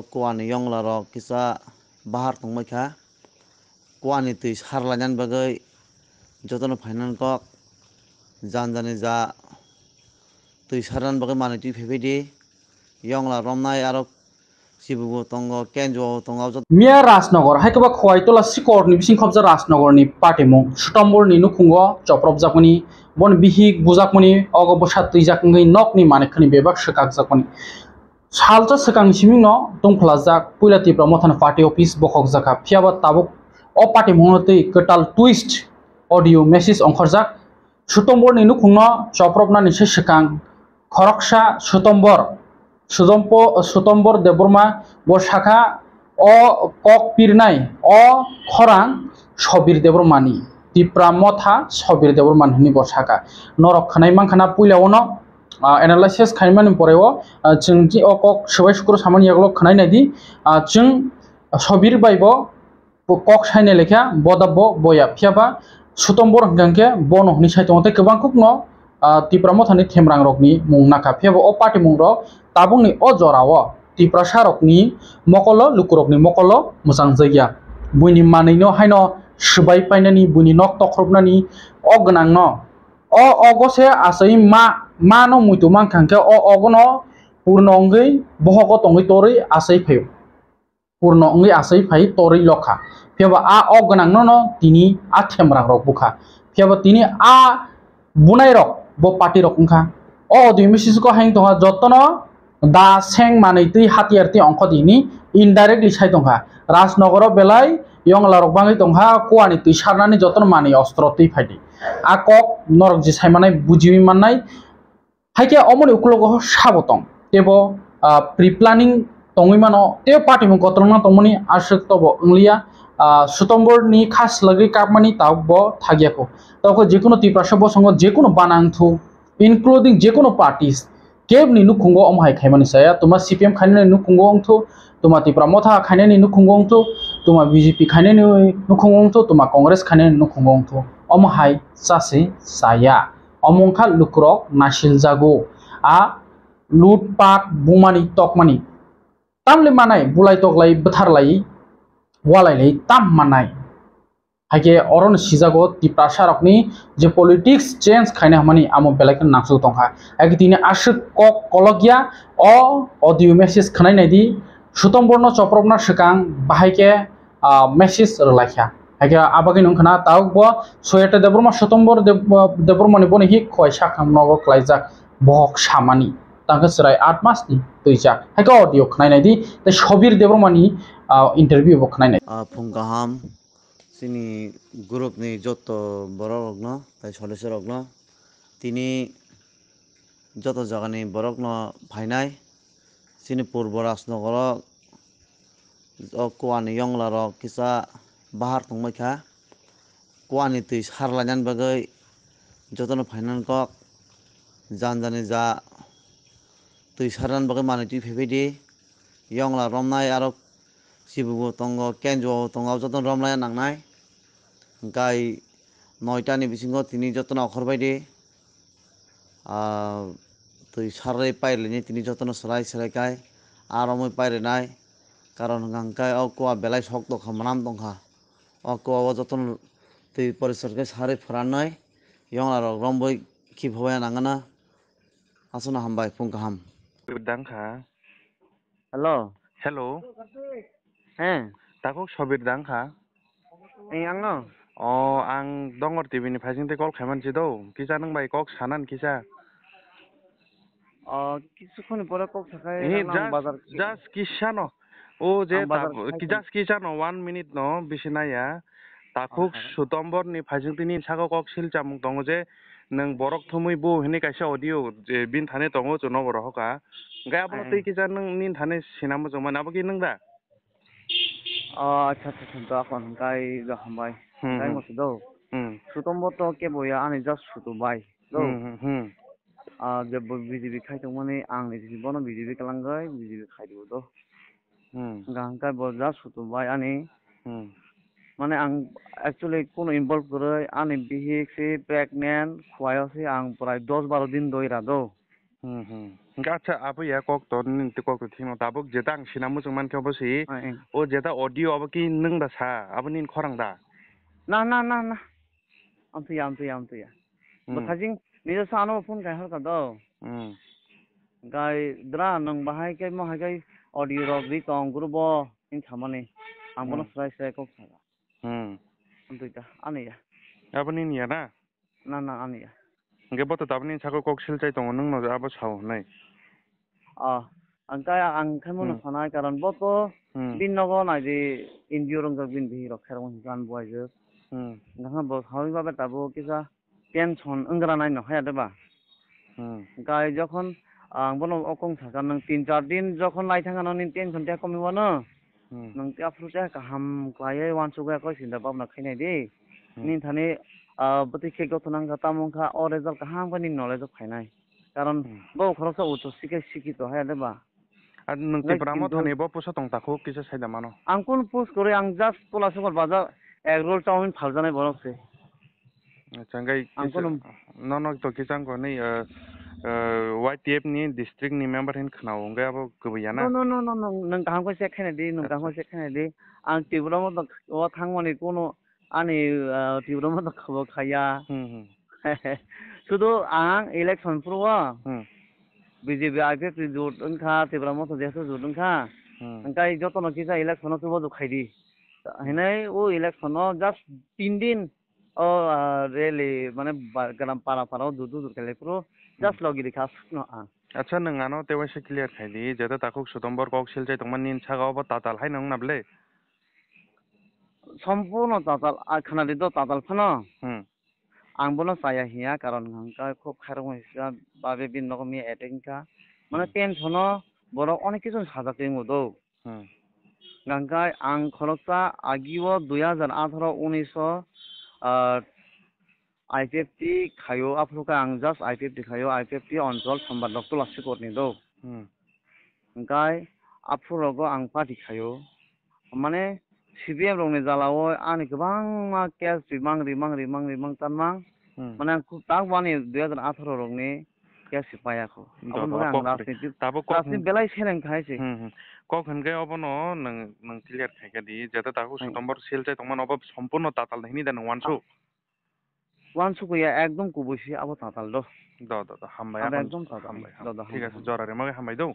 kuani yongla rok kisa bahar tongmaikha kuani tui sarlainani bagui jotono phainan kok janjani ja tui sarani bagui manui tui phebedi yongla romnai aro sibubo tongo kenjo tongo Mia Rasnagor haikaba khwaitola sikor ni bising khobja Rasnagor ni patimung Sutombor ni nukhungo choprop jakmani bon bihik bujakmani ogo bosat tuijakngi nok ni manekhani bebak shikak jakmani salta sekang siming no tongphlajak puila tipra mothana party office bokhok jaka phiaba tabuk o patimung tei ketal twist audio message ongkhorjak Sutombor ni nukhungno chopropna ni sekang khoroksa Sutombor Deborma bo shakha o kok pirnai o khorang sobir debormani tipra motha sobir deborman hini bo shaka norok khanai mankhana puila ono analysis khaimani poreo chungki o kok shubai shukro samani yaglok khanai naidi chung sobir baibo kok saine lekha bodabbo boya phiaba Sutombor hingke bono hini saitong te kwbang kukno tipra mothani themrang rokni mung nakha phiaba o party mung rok tabungni o jorao tipra sarokni mokolo lukurokni mokolo musang jaya buini manino haino shubai painani buini nok tokropnani o gnang no o ogose asai ma no muito mankhanke o ogono purno ongoi bohogo tongoi tori asai phayo purno ongoi asai phai tori lokha phiaba a o gnang no tini a themrang rok bukha phiaba tini a bunai rok bo party rok ongkha o audio message ko haing tonga jotono da seng manui tui hatiar ti ongkho dini indirectly sai tongkha Rasnagor belai yongla rok bangai tongkha kuani tui sarnani jotono mani ostro tui phaidi a kok norok je saimanai bujiwi mannai haike omoni ukulogo sabotong tebo pre planning tongoi mano te party mo kotrona tongmani ashok tobo onglia Sutombor ni khas lagri kapmani tawbo thagiako tawko jekono tiprasha bosongo jekono banangthu including jekono parties keb ni nukhungo omhai khaimani saya tuma CPM khainani nukhungo ongthu tuma tipra motha khainani nukhungo ongthu tuma BJP khainani nukhungo ongthu tuma Congress khainani nukhungo ongthu omhai chasi saya omongkha lukrok nasil jago a lutpak bumani tokmani tamle manai bulai toklai butharlai walailai tam manai haike oron sijago tipra sarokni je politics change khaina hamani amo belai nangsuk tongkha haike tini ashuk kok kologya o audio message khanai naidi Sutombor no chopropna sekang bahaike message relaikha haike abagi nongkhana tawbo soyata deborma Sutombor debormani boni hi khoi sakham nogo klaijak bohok samani tangka serai 8 mas ni tuijak haike audio khanai naidi te sobir debormani interview bo khanai nai phungkaham sini group ni joto borok rokno tai sodasya rokno tini joto jagani borokno phainai sini purbo Rasnagor o kuani yongla rok kisa bahar tongmaikha kuani tui sarlainani bagui jotono phainan kok janjani ja tui sarani bagui manui tui phebedi yongla romnai aro sibubo tongo kenjo tongo jotono romlai nangnai gai 9ta ni bisingo tini jotono okhorbaidi tui sarai pailani tini jotono serai kai aromoi pairenai karon hingkai o kua belai sok tongkha manam tongkha o kua o jotono tui poriskar khe sarai phranai yongla rok romboi khiphobai nangana asuna hambai phungkaham Dangkha. hello Hello. Takok sobir dangkha. angno Ang Dongor TV ni phasing te call khaiman chido. Kisa nang bai kok sanan kisa. কিছুক্ষণ পরে cock থাকাই বাজার Just kisa no. O je just kisa no 1 minute no bisinaya. Takok Sutombor ni phasing tini sago kok silchamung tongo je nang borok thumui bu hini kaisa audio je bin thane tongo chuno borok hoka. Gai ablo tei kisa nang nin thane sinamo jongman abaki nang da. আচ্ছা আচ্ছা তো এখন গাই হামবাই গাই মতো দাও সুতম্বর তো কে বইয়া আনি just সুতো বাই দাও যে বিজেপি খাইতো মানে আংনি জীবন বিজেপি কালাঙ্গাই বিজেপি খাইতো দাও গাহাঙ্কাই ব জাস্ট সুতো বাই আনি মানে আং একচুয়ালি কোনো ইনভলভ করে আনি বিহিসি প্রেগনেন্ট খুয়াইছি আং প্রায় 10-12 দিন দইরা দাও Enggak acha apa ya kok to ninti kok to thino tabuk jeta ang sinamu jengman ke bosi o jeta audio apa ki neng da sa apa nin khorang da na na na na amtu ya bakajing nijo sano phone kai har ka do gai dra nang bahai kai mo hai kai audio rok ri tong guru bo in thamani ambono sai kok sa amtu ta ani ya apa nin ya na na ani ya enggak boto tabuk nin sako kok silcai tong neng no apa sao nai ang kaya ang kamo na sanay karon boto bin nogo na di endurong ka bin bi rok kharong gan boy je ngha bo hawi ba tabo kisa tension engra nai no haya deba গাই যখন বনো অকং থাকা নং 3-4 দিন যখন লাই থাকা নং tension তে কমিব ন নং তে আফ্রুতে কাহাম ক্লায়ে ওয়ানসু गा কই সিনদা বাবনা খাইনাই দে নিন থানে বতি खे গত নাং গাতা মংখা অ রেজাল্ট কাহাম গানি নলেজ ফাইনাই কারণ বো খরচ উচ্চ শিক্ষিত হয় দেবা আর নং তে ব্রামো থানে বো পুসা তং তাখো কিসা সাইদা মানো আং কোন পুস করে আং জাস্ট পোলা সকল বাজার এগ রোল চাউমিন ফালজানাই বনছে আচ্ছা গাই no to kisang ko ni YTF ni district ni member hin khnao ngai abo kubiya na no nang kaham ko se khane di nang kaham ko se khane di ang tibro mo to o thangmani kono ani tibro mo to khabo khaya শুধু আং election pro BJP IP জোট ওনখা tibro mo to jeso jot ওনখা angkai jotono kisa election to bo khaidi hinai o election just 3 din O rally মানে গ্রাম পাড়া পাড়াও দুদু দুরকালে পুরো just লগি রেখা ন আচ্ছা নङानो तेवासे clear खाइदि जेता ताखुक सुतम्बर कक सिलचाइ तंमान निन छागाव बा ताताल हाय नङ नाबले সম্পূর্ণ তাতাল খানাদি তো তাতাল ফানো আংবনো চায়া হিয়া কারণ হাঙ্কা খুব খারাপ হইসা বাবে বিন রকমই এটেনকা মানে টেনশন বড় অনেক কিছু সাজাতে মতো গাঙ্কায় আং খরচা আগিও 2018-19 I50 খায়ো আফ্রোকা আং জাস্ট I50 খায়ো I50 অঞ্চল সম্বাদক তো লাসি করনি দো গায় আফ্রোগো আং পার্টি খায়ো মানে সিবিএম রংনি জালাও আনি গোबां मा केस রিমাং তানমাং মানে আং খুব তাক বানি 2018 রংনি কেস পায়াখো আং রাজনীতি বেলাই সেরেং খাইছে কক হনগে অবনো নং ক্লিয়ার খাইগাদি যেটা তাকু সুতম্বর সিলচাই তংমান অব সম্পূর্ণ তাতাল নাইনি দেন ওয়ানসু কইয়া একদম কুবুসি আবো তাতাল দো হামবাই একদম হামবাই ঠিক আছে জরারে মাগে হামবাই দৌ